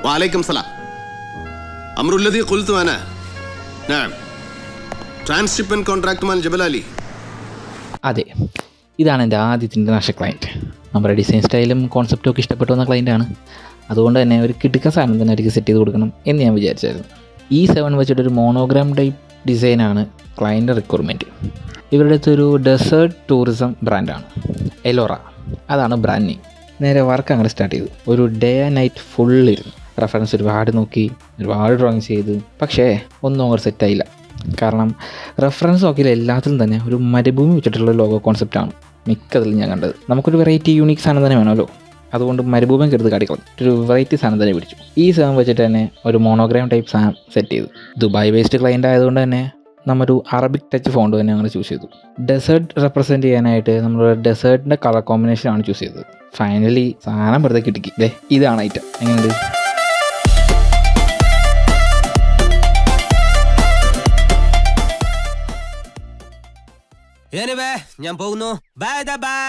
وعليكم السلام. أمر الذي قلت أنا. نعم. Transshipment കോൺട്രാക്ട്മാൻ ജബൽ അലി. അതെ, ഇതാണ് എൻ്റെ ആദ്യത്തെ ഇൻ്റർനാഷണൽ ക്ലയൻറ്റ്. നമ്മുടെ ഡിസൈൻ സ്റ്റൈലും കോൺസെപ്റ്റും ഒക്കെ ഇഷ്ടപ്പെട്ടു വന്ന ക്ലയൻറ്റാണ്. അതുകൊണ്ട് തന്നെ ഒരു കിടുക്ക സാധനം തന്നെ അവർക്ക് സെറ്റ് ചെയ്ത് കൊടുക്കണം എന്ന് ഞാൻ വിചാരിച്ചായിരുന്നു. E7 വെച്ചിട്ടൊരു മോണോഗ്രാം ടൈപ്പ് ഡിസൈനാണ് ക്ലയൻറ്റ് റിക്വയർമെൻറ്റ്. ഇവരുടെ അടുത്തൊരു ഡെസേർട്ട് ടൂറിസം ബ്രാൻഡാണ് എലോറ, അതാണ് ബ്രാൻഡ് നെയിം. നേരെ വർക്ക് അങ്ങനെ സ്റ്റാർട്ട് ചെയ്തു. ഒരു ഡേ ആൻഡ് നൈറ്റ് ഫുള്ളിരുന്നു. റെഫറൻസ് ഒരുപാട് നോക്കി, ഒരുപാട് ഡ്രോയിങ്സ് ചെയ്തു. പക്ഷേ ഒന്നും അവർ സെറ്റായില്ല. കാരണം റെഫറൻസ് നോക്കിയാൽ എല്ലാത്തിലും തന്നെ ഒരു മരുഭൂമി വെച്ചിട്ടുള്ള ലോഗോ കോൺസെപ്റ്റാണ് മിക്കതിലും ഞാൻ കണ്ടത്. നമുക്കൊരു വെറൈറ്റി യൂണിക് സാധനം തന്നെ വേണമല്ലോ. അതുകൊണ്ട് മരുഭൂമിയും കരുത് കാട്ടിക്കളഞ്ഞു ഒരു വെറൈറ്റി സാധനം തന്നെ പിടിച്ചു. E7 വെച്ചിട്ട് തന്നെ ഒരു മോണോഗ്രാം ടൈപ്പ് സാധനം സെറ്റ് ചെയ്തു. ദുബായ് ബേസ്ഡ് ക്ലയൻ്റ് ആയതുകൊണ്ട് തന്നെ നമ്മൊരു അറബിക് ടച്ച് ഫോണ്ട് തന്നെ അങ്ങനെ ചൂസ് ചെയ്തു. ഡെസേർട്ട് റെപ്രസെൻറ്റ് ചെയ്യാനായിട്ട് നമ്മൾ ഡെസേർട്ടിൻ്റെ കളർ കോമ്പിനേഷനാണ് ചൂസ് ചെയ്തത്. ഫൈനലി സാധനം വെറുതെ കിട്ടിക്കി. ദേ ഇതാണ് ഐറ്റം. എങ്ങനെയുണ്ട്? ഞാൻ പോകുന്നു. Bye bye.